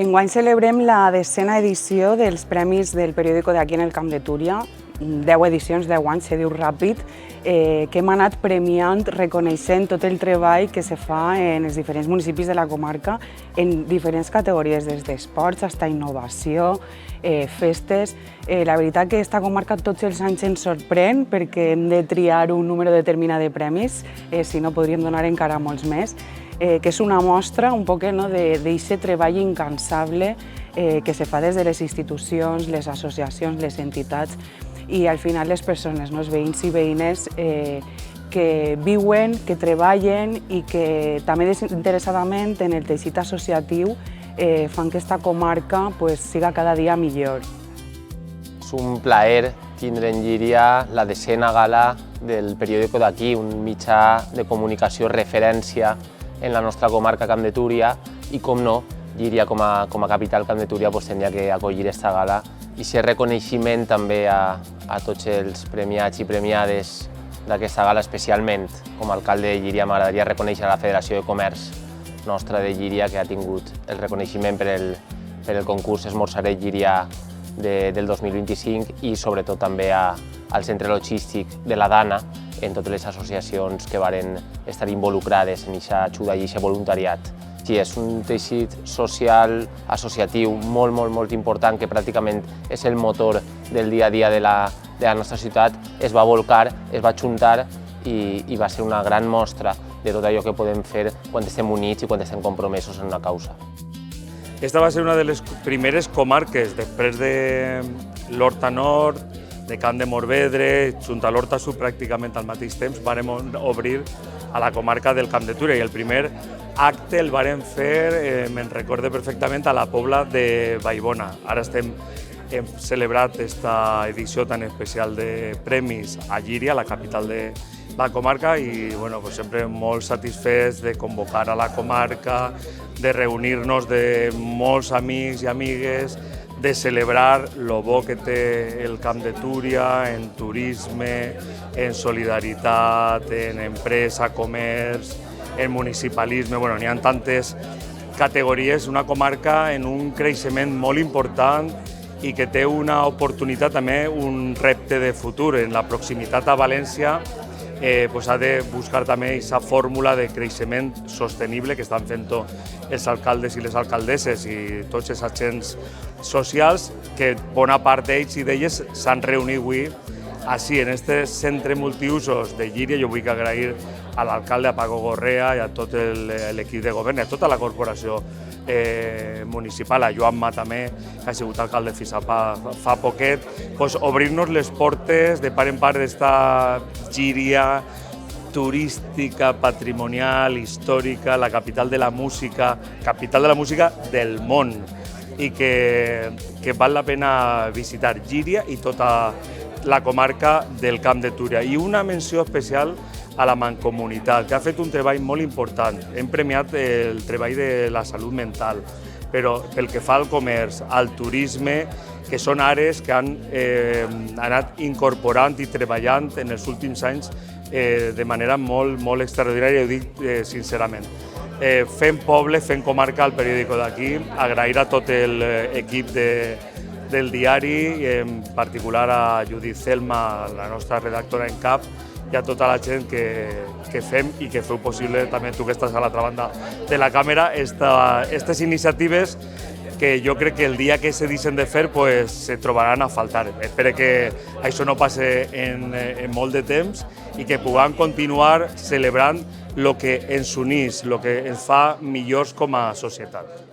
Enguany celebrem la 10a edició dels Premis del periòdico d'aquí en el Camp de Túria, 10 edicions, 10 anys, se diu ràpid, que hem anat premiant, reconeixent tot el treball que se fa en els diferents municipis de la comarca en diferents categories, des d'esports fins a innovació, festes. La veritat que aquesta comarca tots els anys ens sorprèn perquè hem de triar un número determinat de premis, si no podríem donar encara molts més, que és una mostra un poc d'aquest treball incansable que se fa des de les institucions, les associacions, les entitats i al final les persones, els veïns i veïnes que viuen, que treballen i que també desinteressadament en el teixit associatiu fan que aquesta comarca siga cada dia millor. És un plaer tindre en Llíria la 10a gala del periòdico d'aquí, un mitjà de comunicació referència en la nostra comarca Camp de Túria i, com no, Llíria com a capital Camp de Túria tindria que acollir aquesta gala i ser reconeixement també a tots els premiats i premiades d'aquesta gala, especialment com a alcalde de Llíria m'agradaria reconèixer a la Federació de Comerç nostra de Llíria, que ha tingut el reconeixement per el concurs Esmorzaret Llíria del 2025 i sobretot també al centre logístic de la Dana, en totes les associacions que varen estar involucrades en aquesta ajuda i aquest voluntariat. Sí, és un teixit social, associatiu molt important que pràcticament és el motor del dia a dia de la nostra ciutat. Es va volcar, es va ajuntar i va ser una gran mostra de tot allò que podem fer quan estem units i quan estem compromesos en una causa. Esta va ser una de les primeres comarques, després de l'Horta Nord, de Camp de Morvedre, junt a l'Horta Sud pràcticament al mateix temps, vam obrir a la comarca del Camp de Túria i el primer acte el vam fer, me'n recorde perfectament, a la Pobla de Vallbona. Ara hem celebrat aquesta edició tan especial de premis a Llíria, la capital de la comarca, i sempre molt satisfets de convocar a la comarca, de reunir-nos de molts amics i amigues, de celebrar lo bo que té el Camp de Túria en turisme, en solidaritat, en empresa, comerç, en municipalisme. N'hi ha tantes categories, una comarca en un creixement molt important i que té una oportunitat també, un repte de futur. En la proximitat a València ha de buscar també aquesta fórmula de creixement sostenible que estan fent els alcaldes i les alcaldesses i tots els agents socials, que bona part d'ells i d'elles s'han reunit avui així, en aquest centre multiusos de Llíria. Jo vull agrair a l'alcalde, a Paco Gorrea, i a tot l'equip de govern, i a tota la corporació municipal, a Joanma també, que ha sigut alcalde fins fa poquet, obrir-nos les portes de par en part d'esta Llíria turística, patrimonial, històrica, la capital de la música del món, i que val la pena visitar Llíria i tota la comarca del Camp de Túria. I una menció especial a la Mancomunitat, que ha fet un treball molt important. Hem premiat el treball de la salut mental, però pel que fa al comerç, al turisme, que són àrees que han anat incorporant i treballant en els últims anys de manera molt extraordinària, ho dic sincerament. Fent poble, fent comarca al periòdico d'aquí, agrair a tot l'equip del diari, i en particular a Judit Selma, la nostra redactora en cap, i a tota la gent que fem i que feu possible, també tu que estàs a l'altra banda de la càmera, aquestes iniciatives que jo crec que el dia que se deixen de fer se trobaran a faltar. Espero que això no passe en molt de temps i que puguem continuar celebrant el que ens uneix, el que ens fa millors com a societat.